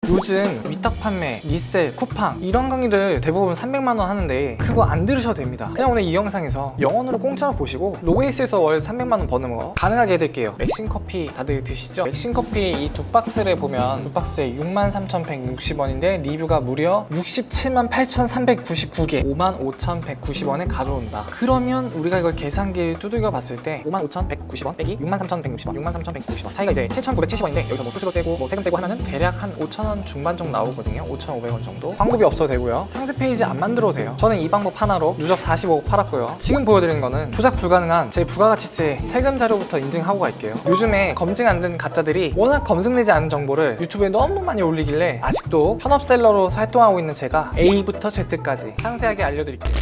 요즘 위탁 판매, 리셀, 쿠팡 이런 강의들 대부분 300만원 하는데 그거 안 들으셔도 됩니다. 그냥 오늘 이 영상에서 영어로 공짜로 보시고 로그에이스에서 월 300만원 버는 거 가능하게 해드릴게요. 맥심커피 다들 드시죠? 맥심커피 이 두 박스를 보면 두 박스에 63,160원인데 리뷰가 무려 678,399개 55,190원에 가져온다. 그러면 우리가 이걸 계산기를 두들겨 봤을 때 55,190원 빼기 63,160원 63,190원 차이가 이제 7,970원인데 여기서 뭐 수수료 떼고 뭐 세금 떼고 하면은 대략 한 5,000원 중반 정도 나오거든요. 5,500원 정도. 광고비 없어도 되고요. 상세 페이지 안 만들어도 돼요. 저는 이 방법 하나로 누적 45억 팔았고요. 지금 보여드리는 거는 조작 불가능한 제 부가가치세 세금 자료부터 인증하고 갈게요. 요즘에 검증 안 된 가짜들이 워낙 검증되지 않은 정보를 유튜브에 너무 많이 올리길래 아직도 현업셀러로 활동하고 있는 제가 A부터 Z까지 상세하게 알려드릴게요.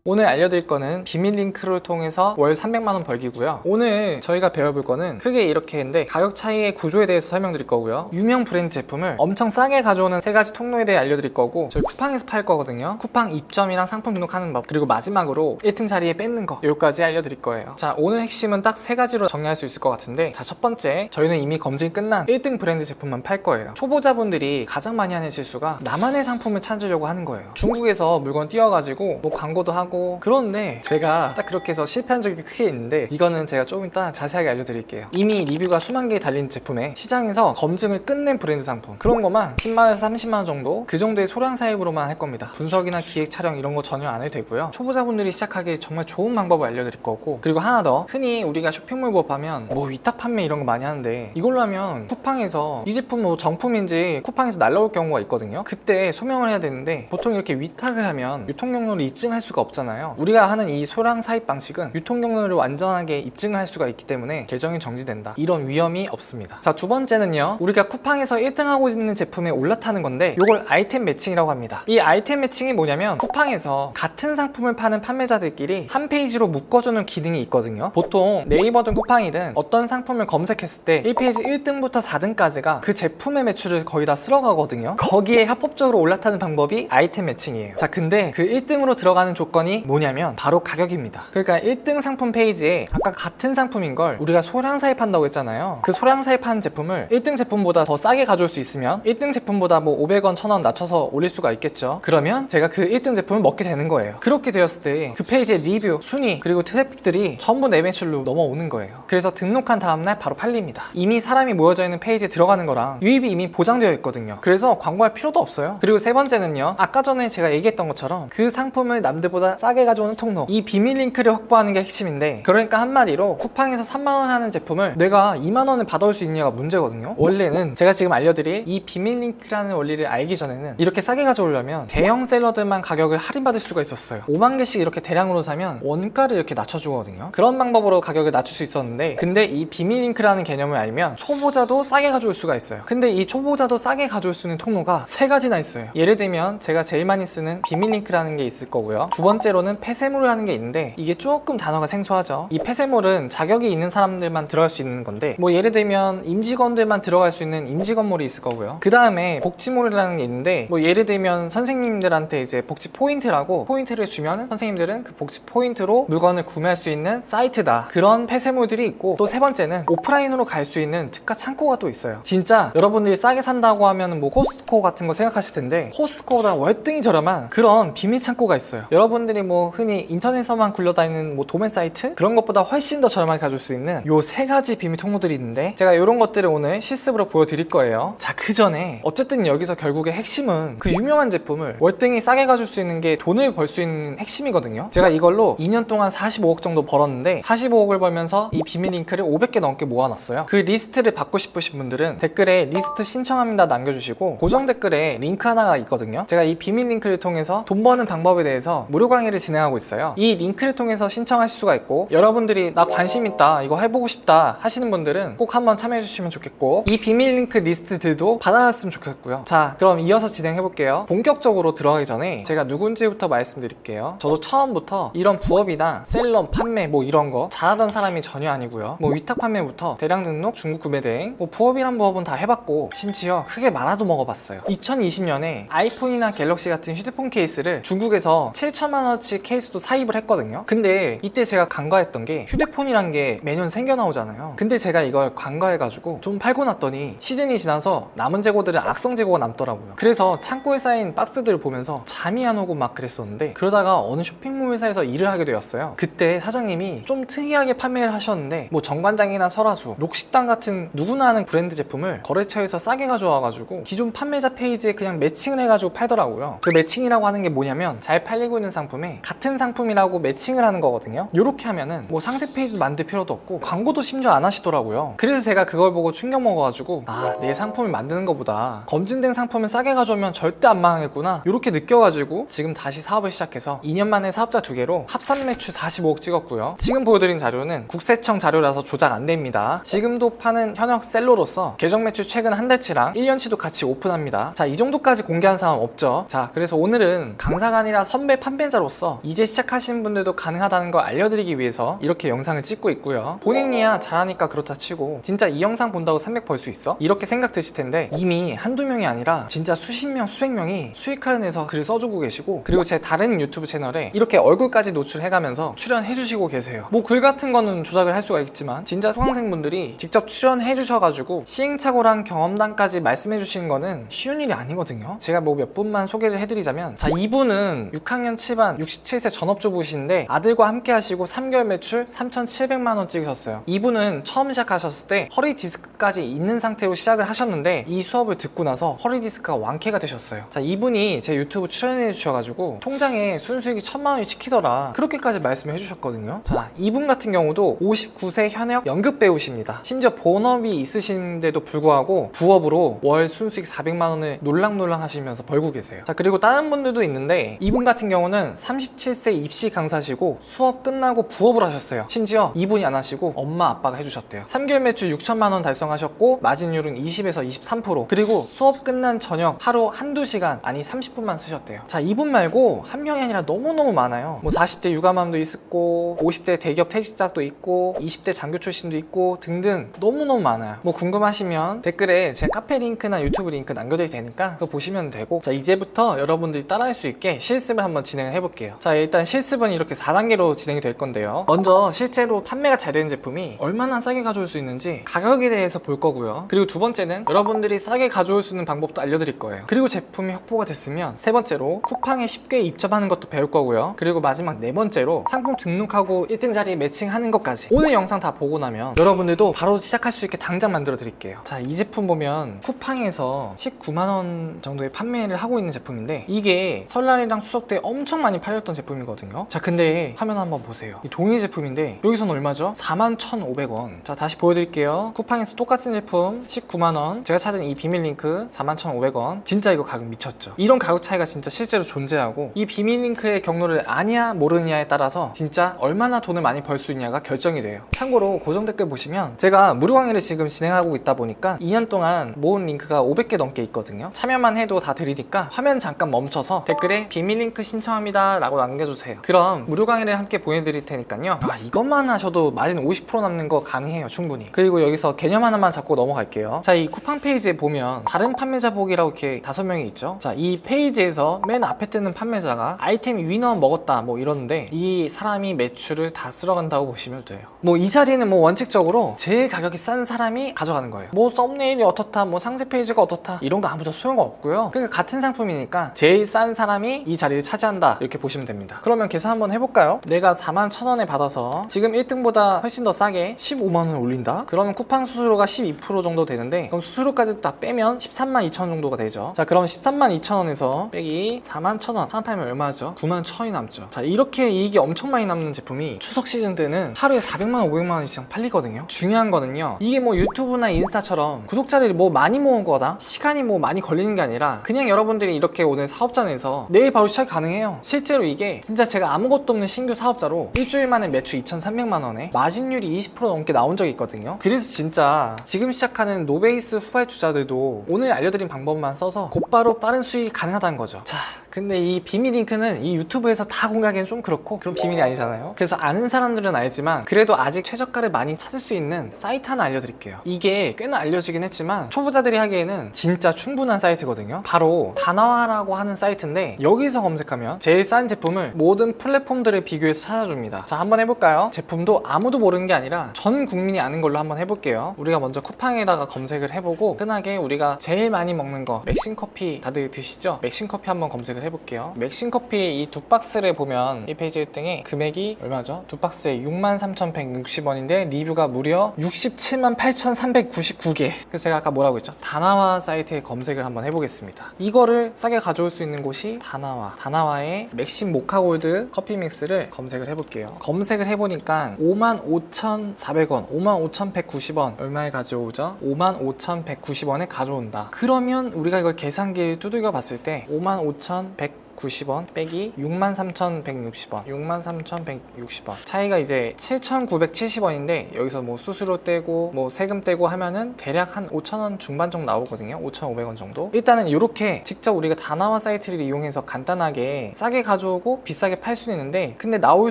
오늘 알려드릴 거는 비밀 링크를 통해서 월 300만원 벌기고요. 오늘 저희가 배워볼 거는 크게 이렇게 했는데 가격 차이의 구조에 대해서 설명드릴 거고요. 유명 브랜드 제품을 엄청 싸게 가져오는 세 가지 통로에 대해 알려드릴 거고, 저희 쿠팡에서 팔 거거든요. 쿠팡 입점이랑 상품 등록하는 법, 그리고 마지막으로 1등 자리에 뺏는 거, 요까지 알려드릴 거예요. 자, 오늘 핵심은 딱 세 가지로 정리할 수 있을 것 같은데, 자, 첫 번째, 저희는 이미 검증이 끝난 1등 브랜드 제품만 팔 거예요. 초보자분들이 가장 많이 하는 실수가 나만의 상품을 찾으려고 하는 거예요. 중국에서 물건 띄워가지고 뭐 광고도 하고 그런데 제가 딱 그렇게 해서 실패한 적이 크게 있는데, 이거는 제가 조금 이따 자세하게 알려드릴게요. 이미 리뷰가 수만 개 달린 제품에 시장에서 검증을 끝낸 브랜드 상품, 그런 거만 10만원에서 30만원 정도, 그 정도의 소량 사입으로만 할 겁니다. 분석이나 기획 촬영 이런 거 전혀 안 해도 되고요. 초보자분들이 시작하기 정말 좋은 방법을 알려드릴 거고, 그리고 하나 더, 흔히 우리가 쇼핑몰 부업 하면 뭐 위탁 판매 이런 거 많이 하는데, 이걸로 하면 쿠팡에서 이 제품 뭐 정품인지 쿠팡에서 날라올 경우가 있거든요. 그때 소명을 해야 되는데, 보통 이렇게 위탁을 하면 유통 경로를 입증할 수가 없잖아요. 우리가 하는 이 소량 사입 방식은 유통 경로를 완전하게 입증을 할 수가 있기 때문에 계정이 정지된다. 이런 위험이 없습니다. 자, 두 번째는요, 우리가 쿠팡에서 1등하고 있는 제품에 올라타는 건데, 이걸 아이템 매칭이라고 합니다. 이 아이템 매칭이 뭐냐면, 쿠팡에서 같은 상품을 파는 판매자들끼리 한 페이지로 묶어주는 기능이 있거든요. 보통 네이버든 쿠팡이든 어떤 상품을 검색했을 때 1페이지 1등부터 4등까지가 그 제품의 매출을 거의 다 쓸어가거든요. 거기에 합법적으로 올라타는 방법이 아이템 매칭이에요. 자, 근데 그 1등으로 들어가는 조건이 뭐냐면 바로 가격입니다. 그러니까 1등 상품 페이지에 아까 같은 상품인 걸 우리가 소량 사입한다고 했잖아요. 그 소량 사입한 제품을 1등 제품보다 더 싸게 가져올 수 있으면 1등 제품보다 뭐 500원, 1000원 낮춰서 올릴 수가 있겠죠. 그러면 제가 그 1등 제품을 먹게 되는 거예요. 그렇게 되었을 때 그 페이지의 리뷰, 순위, 그리고 트래픽들이 전부 내 매출로 넘어오는 거예요. 그래서 등록한 다음날 바로 팔립니다. 이미 사람이 모여져 있는 페이지에 들어가는 거랑 유입이 이미 보장되어 있거든요. 그래서 광고할 필요도 없어요. 그리고 세 번째는요, 아까 전에 제가 얘기했던 것처럼 그 상품을 남들보다 싸게 가져오는 통로, 이 비밀 링크를 확보하는 게 핵심인데, 그러니까 한마디로 쿠팡에서 3만원 하는 제품을 내가 2만원에 받아올 수 있냐가 문제거든요. 원래는 제가 지금 알려드릴 이 비밀 링크라는 원리를 알기 전에는 이렇게 싸게 가져오려면 대형 셀러들만 가격을 할인받을 수가 있었어요. 5만 개씩 이렇게 대량으로 사면 원가를 이렇게 낮춰주거든요. 그런 방법으로 가격을 낮출 수 있었는데, 근데 이 비밀 링크라는 개념을 알면 초보자도 싸게 가져올 수가 있어요. 근데 이 초보자도 싸게 가져올 수 있는 통로가 세 가지나 있어요. 예를 들면 제가 제일 많이 쓰는 비밀 링크라는 게 있을 거고요. 두 번째로는 폐쇄물을 하는 게 있는데, 이게 조금 단어가 생소하죠. 이 폐쇄물은 자격이 있는 사람들만 들어갈 수 있는 건데, 뭐 예를 들면 임직원들만 들어갈 수 있는 임직원몰이 있을 거고요. 그 다음에 복지몰이라는 게 있는데, 뭐 예를 들면 선생님들한테 이제 복지 포인트라고 포인트를 주면 선생님들은 그 복지 포인트로 물건을 구매할 수 있는 사이트다. 그런 폐쇄물들이 있고, 또 세 번째는 오프라인으로 갈 수 있는 특가 창고가 또 있어요. 진짜 여러분들이 싸게 산다고 하면 뭐 코스트코 같은 거 생각하실 텐데, 코스트코보다 월등히 저렴한 그런 비밀 창고가 있어요. 여러분들이 뭐 흔히 인터넷에서만 굴러다니는 뭐 도매 사이트? 그런 것보다 훨씬 더 저렴하게 가져올 수 있는 요 세 가지 비밀 통로들이 있는데, 제가 이런 것들을 오늘 실습으로 보여드릴 거예요. 자, 그 전에 어쨌든 여기서 결국에 핵심은 그 유명한 제품을 월등히 싸게 가져올 수 있는 게 돈을 벌 수 있는 핵심이거든요. 제가 이걸로 2년 동안 45억 정도 벌었는데, 45억을 벌면서 이 비밀 링크를 500개 넘게 모아놨어요. 그 리스트를 받고 싶으신 분들은 댓글에 리스트 신청합니다 남겨주시고, 고정 댓글에 링크 하나가 있거든요. 제가 이 비밀 링크를 통해서 돈 버는 방법에 대해서 무료 강의를 진행하고 있어요. 이 링크를 통해서 신청하실 수가 있고, 여러분들이 나 관심 있다, 이거 해보고 싶다 하시는 분들은 꼭 한번 참여해 주시면 좋겠고, 이 비밀 링크 리스트들도 받아놨으면 좋겠고요. 자, 그럼 이어서 진행해 볼게요. 본격적으로 들어가기 전에 제가 누군지부터 말씀드릴게요. 저도 처음부터 이런 부업이나 셀럽, 판매 뭐 이런 거 잘하던 사람이 전혀 아니고요. 뭐 위탁 판매부터 대량 등록, 중국 구매 대행, 뭐 부업이란 부업은 다 해봤고, 심지어 크게 말아도 먹어봤어요. 2020년에 아이폰이나 갤럭시 같은 휴대폰 케이스를 중국에서 7천만 10만원어치 케이스도 사입을 했거든요. 근데 이때 제가 간과했던 게 휴대폰이란 게 매년 생겨 나오잖아요. 근데 제가 이걸 간과해가지고 좀 팔고 났더니 시즌이 지나서 남은 재고들은 악성 재고가 남더라고요. 그래서 창고에 쌓인 박스들을 보면서 잠이 안 오고 막 그랬었는데, 그러다가 어느 쇼핑몰 회사에서 일을 하게 되었어요. 그때 사장님이 좀 특이하게 판매를 하셨는데, 뭐 정관장이나 설화수, 록식당 같은 누구나 아는 브랜드 제품을 거래처에서 싸게 가져와가지고 기존 판매자 페이지에 그냥 매칭을 해가지고 팔더라고요. 그 매칭이라고 하는 게 뭐냐면, 잘 팔리고 있는 상품에 같은 상품이라고 매칭을 하는 거거든요. 이렇게 하면은 뭐 상세 페이지 만들 필요도 없고 광고도 심지어 안 하시더라고요. 그래서 제가 그걸 보고 충격 먹어가지고, 아, 내 상품을 만드는 것보다 검증된 상품을 싸게 가져오면 절대 안 망하겠구나, 이렇게 느껴가지고 지금 다시 사업을 시작해서 2년 만에 사업자 2개로 합산 매출 45억 찍었고요. 지금 보여드린 자료는 국세청 자료라서 조작 안 됩니다. 지금도 파는 현역 셀러로서 계정 매출 최근 한 달치랑 1년치도 같이 오픈합니다. 자, 이 정도까지 공개한 사람 없죠. 자, 그래서 오늘은 강사가 아니라 선배 판매자로서 이제 시작하시는 분들도 가능하다는 걸 알려드리기 위해서 이렇게 영상을 찍고 있고요. 본인이야 잘하니까 그렇다 치고 진짜 이 영상 본다고 300 벌 수 있어? 이렇게 생각 드실 텐데, 이미 한두 명이 아니라 진짜 수십 명, 수백 명이 수익 할인해서 글을 써주고 계시고, 그리고 제 다른 유튜브 채널에 이렇게 얼굴까지 노출해가면서 출연해주시고 계세요. 뭐 글 같은 거는 조작을 할 수가 있지만 진짜 수강생분들이 직접 출연해주셔가지고 시행착오랑 경험담까지 말씀해주시는 거는 쉬운 일이 아니거든요. 제가 뭐 몇 분만 소개를 해드리자면, 자, 이분은 6학년 7반 67세 전업주부신데 아들과 함께 하시고 3개월 매출 3,700만원 찍으셨어요. 이분은 처음 시작하셨을 때 허리 디스크까지 있는 상태로 시작을 하셨는데, 이 수업을 듣고 나서 허리 디스크가 완쾌가 되셨어요. 자, 이분이 제 유튜브 출연해 주셔가지고 통장에 순수익이 1,000만원이 찍히더라, 그렇게까지 말씀해 주셨거든요. 자, 이분 같은 경우도 59세 현역 연극 배우십니다. 심지어 본업이 있으신데도 불구하고 부업으로 월 순수익 400만원을 놀랑놀랑 하시면서 벌고 계세요. 자, 그리고 다른 분들도 있는데, 이분 같은 경우는 37세 입시 강사시고 수업 끝나고 부업을 하셨어요. 심지어 이분이 안 하시고 엄마 아빠가 해주셨대요. 3개월 매출 6천만원 달성하셨고 마진율은 20에서 23%, 그리고 수업 끝난 저녁 하루 한두 시간, 아니 30분만 쓰셨대요. 자, 이분 말고 한 명이 아니라 너무너무 많아요. 뭐 40대 육아맘도 있었고, 50대 대기업 퇴직자도 있고, 20대 장교 출신도 있고 등등 너무너무 많아요. 뭐 궁금하시면 댓글에 제 카페 링크나 유튜브 링크 남겨드릴 테니까 그거 보시면 되고, 자, 이제부터 여러분들이 따라할 수 있게 실습을 한번 진행을 해볼게요. 자, 일단 실습은 이렇게 4단계로 진행이 될 건데요. 먼저 실제로 판매가 잘 되는 제품이 얼마나 싸게 가져올 수 있는지 가격에 대해서 볼 거고요. 그리고 두 번째는 여러분들이 싸게 가져올 수 있는 방법도 알려드릴 거예요. 그리고 제품이 확보가 됐으면 세 번째로 쿠팡에 쉽게 입점하는 것도 배울 거고요. 그리고 마지막 네 번째로 상품 등록하고 1등 자리 매칭하는 것까지 오늘 영상 다 보고 나면 여러분들도 바로 시작할 수 있게 당장 만들어 드릴게요. 자, 이 제품 보면 쿠팡에서 19만원 정도에 판매를 하고 있는 제품인데, 이게 설날이랑 추석 때 엄청 많이 팔렸던 제품이거든요. 자, 근데 화면 한번 보세요. 이 동일 제품인데 여기서는 얼마죠? 41,500원. 자, 다시 보여드릴게요. 쿠팡에서 똑같은 제품 19만원, 제가 찾은 이 비밀 링크 41,500원. 진짜 이거 가격 미쳤죠. 이런 가격 차이가 진짜 실제로 존재하고, 이 비밀 링크의 경로를 아냐 모르냐에 따라서 진짜 얼마나 돈을 많이 벌 수 있냐가 결정이 돼요. 참고로 고정 댓글 보시면 제가 무료 강의를 지금 진행하고 있다 보니까 2년 동안 모은 링크가 500개 넘게 있거든요. 참여만 해도 다 드리니까 화면 잠깐 멈춰서 댓글에 비밀 링크 신청합니다 라고 남겨주세요. 그럼 무료 강의를 함께 보내드릴 테니까요. 아, 이것만 하셔도 마진 50% 남는 거 가능해요, 충분히. 그리고 여기서 개념 하나만 잡고 넘어갈게요. 자, 이 쿠팡 페이지에 보면 다른 판매자 보기라고 이렇게 5명이 있죠. 자, 이 페이지에서 맨 앞에 뜨는 판매자가 아이템 위너 먹었다 뭐 이러는데, 이 사람이 매출을 다 쓸어간다고 보시면 돼요. 뭐 이 자리는 뭐 원칙적으로 제일 가격이 싼 사람이 가져가는 거예요. 뭐 썸네일이 어떻다, 뭐 상세 페이지가 어떻다, 이런 거 아무도 소용가 없고요. 그러니까 같은 상품이니까 제일 싼 사람이 이 자리를 차지한다, 이렇게 보시면 됩니다. 그러면 계산 한번 해볼까요? 내가 41,000원에 받아서 지금 1등보다 훨씬 더 싸게 15만원을 올린다? 그러면 쿠팡 수수료가 12% 정도 되는데, 그럼 수수료까지 다 빼면 132,000원 정도가 되죠. 자, 그럼 132,000원에서 빼기 41,000원, 하나 팔면 얼마죠? 91,000원이 남죠. 자, 이렇게 이익이 엄청 많이 남는 제품이 추석 시즌 때는 하루에 400만원, 500만원 이상 팔리거든요. 중요한 거는요, 이게 뭐 유튜브나 인스타처럼 구독자들이 뭐 많이 모은 거다, 시간이 뭐 많이 걸리는 게 아니라 그냥 여러분들이 이렇게 오늘 사업자 내서 내일 바로 시작 가능해요. 실제로 이게 진짜 제가 아무것도 없는 신규 사업자로 일주일 만에 매출 2,300만원에 마진율이 20% 넘게 나온 적이 있거든요. 그래서 진짜 지금 시작하는 노베이스 후발주자들도 오늘 알려드린 방법만 써서 곧바로 빠른 수익이 가능하다는 거죠. 자, 근데 이 비밀 링크는 이 유튜브에서 다 공개하기는 좀 그렇고 그런 비밀이 아니잖아요. 그래서 아는 사람들은 알지만 그래도 아직 최저가를 많이 찾을 수 있는 사이트 하나 알려드릴게요. 이게 꽤나 알려지긴 했지만 초보자들이 하기에는 진짜 충분한 사이트거든요. 바로 다나와라고 하는 사이트인데 여기서 검색하면 제일 싼 제품을 모든 플랫폼들을 비교해서 찾아줍니다. 자, 한번 해볼까요? 제품도 아무도 모르는 게 아니라 전 국민이 아는 걸로 한번 해볼게요. 우리가 먼저 쿠팡에다가 검색을 해보고 흔하게 우리가 제일 많이 먹는 거 맥심커피 다들 드시죠? 맥심커피 한번 검색을 해볼게요. 맥심커피 이 두 박스를 보면 이 페이지 1등에 금액이 얼마죠? 두 박스에 63,160원인데 리뷰가 무려 678,399개. 그래서 제가 아까 뭐라고 했죠? 다나와 사이트에 검색을 한번 해보겠습니다. 이거를 싸게 가져올 수 있는 곳이 다나와의 맥심 모카골드 커피 믹스를 검색을 해볼게요. 검색을 해보니까 55,400원, 55,190원 얼마에 가져오죠? 55,190원에 가져온다. 그러면 우리가 이걸 계산기를 두들겨 봤을 때 55,190원 빼기 63,160원 63,160원 차이가 이제 7,970원인데 여기서 뭐 수수료 떼고 뭐 세금 떼고 하면은 대략 한 5,000원 중반 정도 나오거든요. 5,500원 정도. 일단은 이렇게 직접 우리가 다나와 사이트를 이용해서 간단하게 싸게 가져오고 비싸게 팔 수 있는데 근데 나올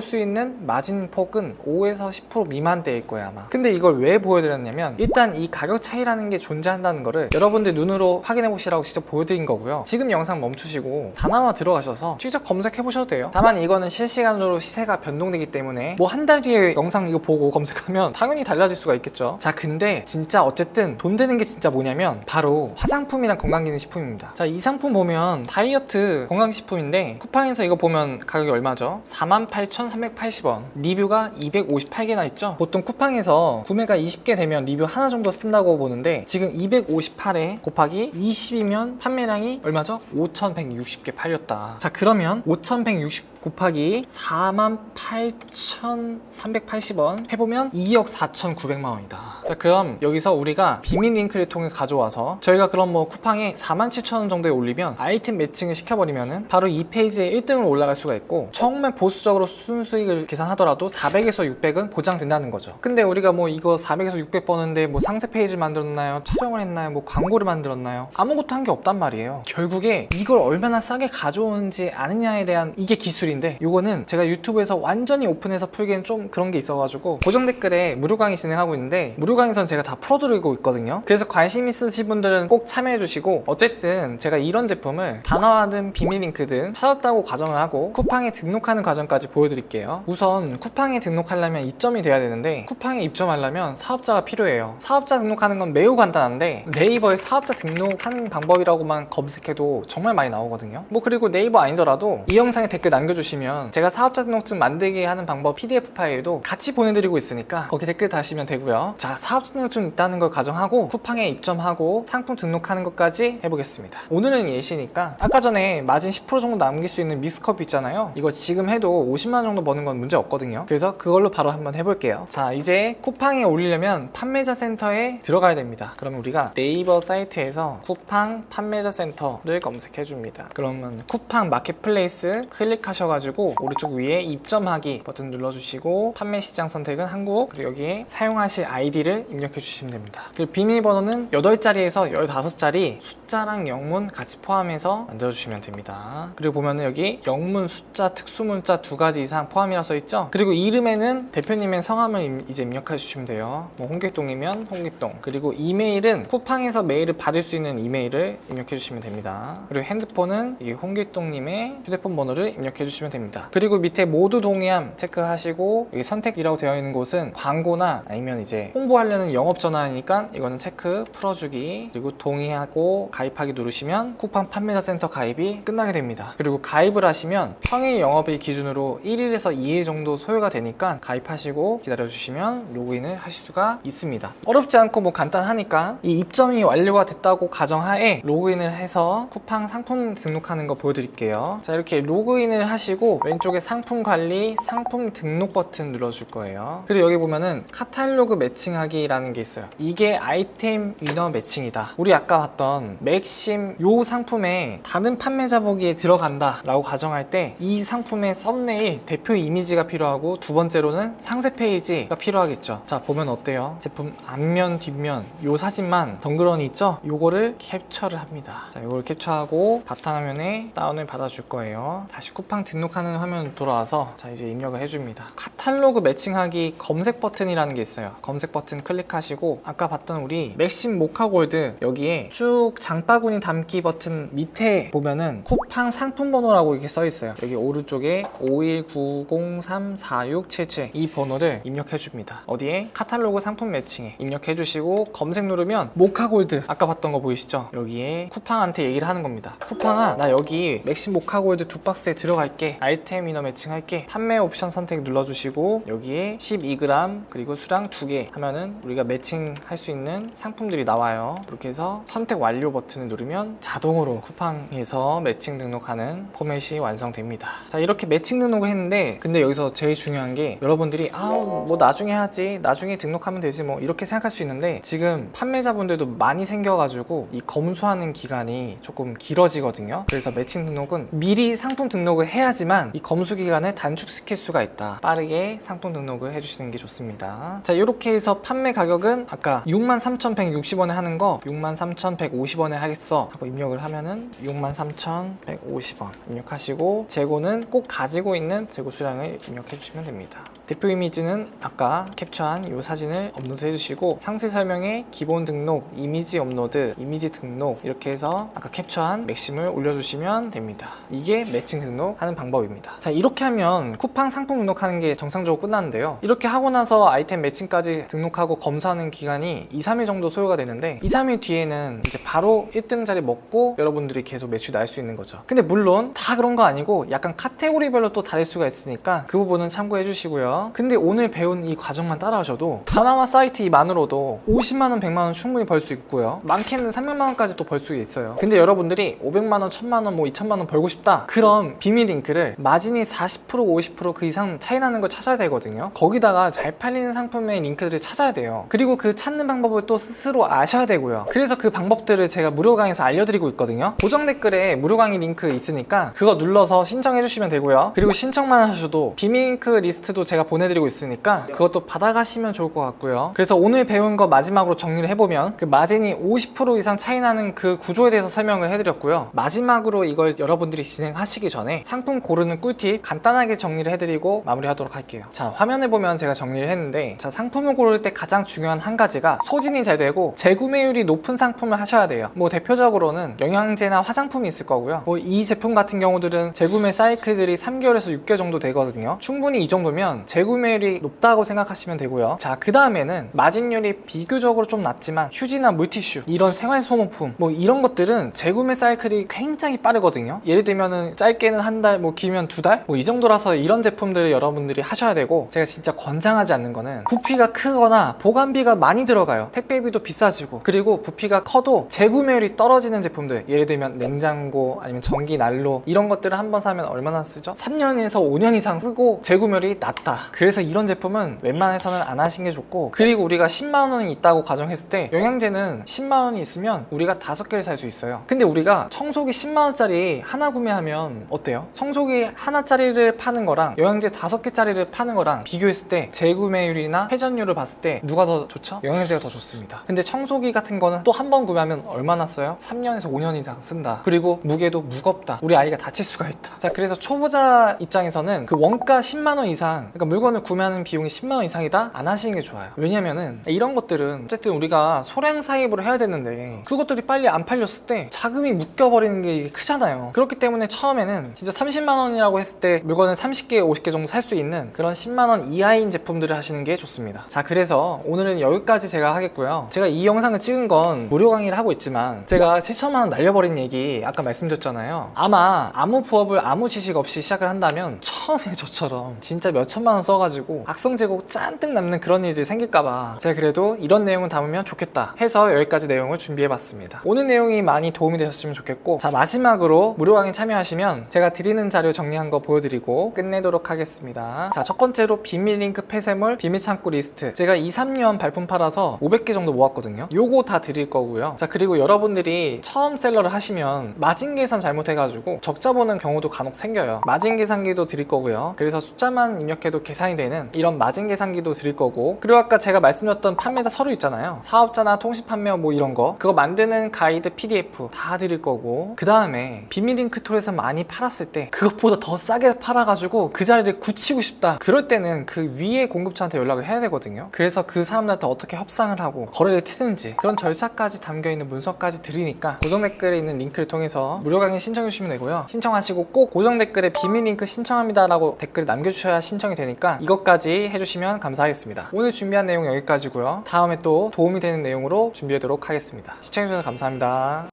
수 있는 마진 폭은 5에서 10% 미만대일 거예요 아마. 근데 이걸 왜 보여드렸냐면 일단 이 가격 차이라는 게 존재한다는 거를 여러분들 눈으로 확인해 보시라고 직접 보여드린 거고요. 지금 영상 멈추시고 다나와 들어가셔서 직접 검색해 보셔도 돼요. 다만 이거는 실시간으로 시세가 변동되기 때문에 뭐 한 달 뒤에 영상 이거 보고 검색하면 당연히 달라질 수가 있겠죠. 자, 근데 진짜 어쨌든 돈 되는 게 진짜 뭐냐면 바로 화장품이랑 건강기능식품입니다. 자, 이 상품 보면 다이어트 건강식품인데 쿠팡에서 이거 보면 가격이 얼마죠? 48,380원. 리뷰가 258개나 있죠. 보통 쿠팡에서 구매가 20개 되면 리뷰 하나 정도 쓴다고 보는데 지금 258에 곱하기 20이면 판매량이 얼마죠? 5,160개 팔렸다. 자, 그러면 5,160 곱하기 48,380원 해보면 2억 4,900만 원이다. 자, 그럼 여기서 우리가 비밀 링크를 통해 가져와서 저희가 그럼 뭐 쿠팡에 47,000원 정도에 올리면 아이템 매칭을 시켜버리면은 바로 이 페이지에 1등으로 올라갈 수가 있고 정말 보수적으로 순수익을 계산하더라도 400에서 600은 보장된다는 거죠. 근데 우리가 뭐 이거 400에서 600 버는데 뭐 상세 페이지 만들었나요? 촬영을 했나요? 뭐 광고를 만들었나요? 아무것도 한 게 없단 말이에요. 결국에 이걸 얼마나 싸게 가져오는지 아느냐에 대한 이게 기술인데 요거는 제가 유튜브에서 완전히 오픈해서 풀기엔 좀 그런 게 있어가지고 고정 댓글에 무료 강의 진행하고 있는데 무료 강의선 제가 다 풀어드리고 있거든요. 그래서 관심 있으신 분들은 꼭 참여해 주시고 어쨌든 제가 이런 제품을 다나와든 비밀링크든 찾았다고 가정을 하고 쿠팡에 등록하는 과정까지 보여드릴게요. 우선 쿠팡에 등록하려면 입점이 돼야 되는데 쿠팡에 입점하려면 사업자가 필요해요. 사업자 등록하는 건 매우 간단한데 네이버에 사업자 등록하는 방법이라고만 검색해도 정말 많이 나오거든요. 뭐 그리고 네이버 아니더라도 이 영상에 댓글 남겨주시면 제가 사업자 등록증 만들게 하는 방법 PDF 파일도 같이 보내드리고 있으니까 거기 댓글 다시면 되고요. 자, 사업자 등록증 있다는 걸 가정하고 쿠팡에 입점하고 상품 등록하는 것까지 해보겠습니다. 오늘은 예시니까 아까 전에 마진 10% 정도 남길 수 있는 믹스커피 있잖아요. 이거 지금 해도 50만 원 정도 버는 건 문제 없거든요. 그래서 그걸로 바로 한번 해볼게요. 자, 이제 쿠팡에 올리려면 판매자 센터에 들어가야 됩니다. 그럼 우리가 네이버 사이트에서 쿠팡 판매자 센터를 검색해 줍니다. 그러면 쿠팡 마켓플레이스 클릭하셔가지고 오른쪽 위에 입점하기 버튼 눌러주시고 판매 시장 선택은 한국, 그리고 여기에 사용하실 아이디를 입력해 주시면 됩니다. 그리고 비밀번호는 8자리에서 15자리 숫자랑 영문 같이 포함해서 만들어주시면 됩니다. 그리고 보면은 여기 영문, 숫자, 특수문자 2가지 이상 포함이라 써있죠. 그리고 이름에는 대표님의 성함을 이제 입력해 주시면 돼요. 뭐 홍길동이면 홍길동. 그리고 이메일은 쿠팡에서 메일을 받을 수 있는 이메일을 입력해 주시면 됩니다. 그리고 핸드폰은 이 홍길동님의 휴대폰 번호를 입력해 주시면 됩니다. 그리고 밑에 모두 동의함 체크하시고 여기 선택이라고 되어 있는 곳은 광고나 아니면 이제 홍보하려는 영업 전화니까 이거는 체크 풀어주기, 그리고 동의하고 가입하기 누르시면 쿠팡 판매자 센터 가입이 끝나게 됩니다. 그리고 가입을 하시면 평일 영업일 기준으로 1일에서 2일 정도 소요가 되니까 가입하시고 기다려주시면 로그인을 하실 수가 있습니다. 어렵지 않고 뭐 간단하니까 이 입점이 완료가 됐다고 가정하에 로그인을 해서 쿠팡 상품 등록하는 거 보여드릴게요. 자, 이렇게 로그인을 하시고 클릭하시고 왼쪽에 상품 관리, 상품 등록 버튼 눌러줄 거예요. 그리고 여기 보면은 카탈로그 매칭하기라는 게 있어요. 이게 아이템 위너 매칭이다. 우리 아까 봤던 맥심 요 상품에 다른 판매자 보기에 들어간다 라고 가정할 때 이 상품의 썸네일, 대표 이미지가 필요하고 두 번째로는 상세 페이지가 필요하겠죠. 자, 보면 어때요? 제품 앞면, 뒷면 요 사진만 덩그러니 있죠? 요거를 캡처를 합니다. 자, 요걸 캡처하고 바탕화면에 다운을 받아줄 거예요. 다시 쿠팡 등록하는 화면 돌아와서 자, 이제 입력을 해줍니다. 카탈로그 매칭하기 검색 버튼이라는 게 있어요. 검색 버튼 클릭하시고 아까 봤던 우리 맥심 모카골드 여기에 쭉 장바구니 담기 버튼 밑에 보면은 쿠팡 상품 번호라고 이렇게 써 있어요. 여기 오른쪽에 5190346777 이 번호를 입력해 줍니다. 어디에? 카탈로그 상품 매칭에 입력해 주시고 검색 누르면 모카골드 아까 봤던 거 보이시죠? 여기에 쿠팡한테 얘기를 하는 겁니다. 쿠팡아, 나 여기 맥심 모카골드 2박스에 들어갈게. 아이템 위너 매칭할게. 판매 옵션 선택 눌러주시고 여기에 12g 그리고 수량 2개 하면은 우리가 매칭할 수 있는 상품들이 나와요. 이렇게 해서 선택 완료 버튼을 누르면 자동으로 쿠팡에서 매칭 등록하는 포맷이 완성됩니다. 자, 이렇게 매칭 등록을 했는데 근데 여기서 제일 중요한 게 여러분들이 뭐 나중에 하지, 나중에 등록하면 되지 뭐 이렇게 생각할 수 있는데 지금 판매자분들도 많이 생겨가지고 이 검수하는 기간이 조금 길어지거든요. 그래서 매칭 등록은 미리 상품 등록을 해야지만 이 검수 기간을 단축시킬 수가 있다. 빠르게 상품 등록을 해주시는 게 좋습니다. 자, 이렇게 해서 판매 가격은 아까 63,160원에 하는 거 63,150원에 하겠어 하고 입력을 하면은 63,150원 입력하시고 재고는 꼭 가지고 있는 재고 수량을 입력해 주시면 됩니다. 대표 이미지는 아까 캡처한 이 사진을 업로드 해주시고 상세 설명에 기본 등록, 이미지 업로드, 이미지 등록 이렇게 해서 아까 캡처한 맥심을 올려주시면 됩니다. 이게 매칭 등록하는 방법입니다. 자, 이렇게 하면 쿠팡 상품 등록하는 게 정상적으로 끝나는데요. 이렇게 하고 나서 아이템 매칭까지 등록하고 검사하는 기간이 2-3일 정도 소요가 되는데 2-3일 뒤에는 이제 바로 1등 자리 먹고 여러분들이 계속 매출 날 수 있는 거죠. 근데 물론 다 그런 거 아니고 약간 카테고리별로 또 다를 수가 있으니까 그 부분은 참고해 주시고요. 근데 오늘 배운 이 과정만 따라하셔도 다나와 사이트만으로도 50만원, 100만원 충분히 벌 수 있고요. 많게는 300만원까지 또 벌 수 있어요. 근데 여러분들이 500만원, 1000만원, 뭐 2000만원 벌고 싶다. 그럼 비밀 링크를 마진이 40%, 50% 이상 차이 나는 걸 찾아야 되거든요. 거기다가 잘 팔리는 상품의 링크들을 찾아야 돼요. 그리고 그 찾는 방법을 또 스스로 아셔야 되고요. 그래서 그 방법들을 제가 무료 강의에서 알려드리고 있거든요. 고정 댓글에 무료 강의 링크 있으니까 그거 눌러서 신청해 주시면 되고요. 그리고 신청만 하셔도 비밀 링크 리스트도 제가 보내드리고 있으니까 그것도 받아가시면 좋을 것 같고요. 그래서 오늘 배운 거 마지막으로 정리를 해보면 그 마진이 50% 이상 차이 나는 그 구조에 대해서 설명을 해드렸고요. 마지막으로 이걸 여러분들이 진행하시기 전에 상품 고르는 꿀팁 간단하게 정리를 해드리고 마무리하도록 할게요. 자, 화면에 보면 제가 정리를 했는데 자, 상품을 고를 때 가장 중요한 한 가지가 소진이 잘 되고 재구매율이 높은 상품을 하셔야 돼요. 뭐 대표적으로는 영양제나 화장품이 있을 거고요. 뭐 이 제품 같은 경우들은 재구매 사이클들이 3개월에서 6개월 정도 되거든요. 충분히 이 정도면 재구매율이 높다고 생각하시면 되고요. 자, 그 다음에는 마진율이 비교적으로 좀 낮지만 휴지나 물티슈 이런 생활소모품 뭐 이런 것들은 재구매 사이클이 굉장히 빠르거든요. 예를 들면은 짧게는 한 달, 뭐 길면 2달 뭐 이 정도라서 이런 제품들을 여러분들이 하셔야 되고 제가 진짜 권장하지 않는 거는 부피가 크거나 보관비가 많이 들어가요. 택배비도 비싸지고 그리고 부피가 커도 재구매율이 떨어지는 제품들 예를 들면 냉장고 아니면 전기 난로 이런 것들을 한번 사면 얼마나 쓰죠? 3년에서 5년 이상 쓰고 재구매율이 낮다. 그래서 이런 제품은 웬만해서는 안 하시는 게 좋고 그리고 우리가 10만원이 있다고 가정했을 때 영양제는 10만원이 있으면 우리가 5개를 살 수 있어요. 근데 우리가 청소기 10만원짜리 하나 구매하면 어때요? 청소기 하나짜리를 파는 거랑 영양제 5개짜리를 파는 거랑 비교했을 때 재구매율이나 회전율을 봤을 때 누가 더 좋죠? 영양제가 더 좋습니다. 근데 청소기 같은 거는 또 한 번 구매하면 얼마나 써요? 3년에서 5년 이상 쓴다. 그리고 무게도 무겁다. 우리 아이가 다칠 수가 있다. 자, 그래서 초보자 입장에서는 그 원가 10만원 이상 그러니까 물건을 구매하는 비용이 10만원 이상이다? 안 하시는 게 좋아요. 왜냐면은 이런 것들은 어쨌든 우리가 소량 사입으로 해야 되는데 그것들이 빨리 안 팔렸을 때 자금이 묶여버리는 게 크잖아요. 그렇기 때문에 처음에는 진짜 30만원이라고 했을 때 물건을 30개, 50개 정도 살 수 있는 그런 10만원 이하인 제품들을 하시는 게 좋습니다. 자, 그래서 오늘은 여기까지 제가 하겠고요. 제가 이 영상을 찍은 건 무료 강의를 하고 있지만 제가 7천만원 날려버린 얘기 아까 말씀드렸잖아요. 아마 아무 부업을 아무 지식 없이 시작을 한다면 처음에 저처럼 진짜 몇 천만원 원 써가지고 악성 재고 잔뜩 남는 그런 일이 생길까봐 제가 그래도 이런 내용은 담으면 좋겠다 해서 여기까지 내용을 준비해봤습니다. 오늘 내용이 많이 도움이 되셨으면 좋겠고, 자 마지막으로 무료 강의 참여하시면 제가 드리는 자료 정리한 거 보여드리고 끝내도록 하겠습니다. 자, 첫 번째로 비밀 링크 폐쇄물 비밀 창고 리스트, 제가 2-3년 발품 팔아서 500개 정도 모았거든요. 요거 다 드릴 거고요. 자, 그리고 여러분들이 처음 셀러를 하시면 마진 계산 잘못해가지고 적자 보는 경우도 간혹 생겨요. 마진 계산기도 드릴 거고요. 그래서 숫자만 입력해도 계산이 되는 이런 마진 계산기도 드릴 거고, 그리고 아까 제가 말씀드렸던 판매자 서류 있잖아요. 사업자나 통신 판매 뭐 이런 거, 그거 만드는 가이드 PDF 다 드릴 거고, 그 다음에 비밀 링크 톨에서 많이 팔았을 때 그것보다 더 싸게 팔아가지고 그 자리를 굳히고 싶다, 그럴 때는 그 위에 공급처한테 연락을 해야 되거든요. 그래서 그 사람들한테 어떻게 협상을 하고 거래를 트는지 그런 절차까지 담겨있는 문서까지 드리니까 고정 댓글에 있는 링크를 통해서 무료 강의 신청해 주시면 되고요. 신청하시고 꼭 고정 댓글에 비밀 링크 신청합니다 라고 댓글 남겨주셔야 신청이 되니까 이것까지 해주시면 감사하겠습니다. 오늘 준비한 내용 여기까지고요. 다음에 또 도움이 되는 내용으로 준비하도록 하겠습니다. 시청해주셔서 감사합니다.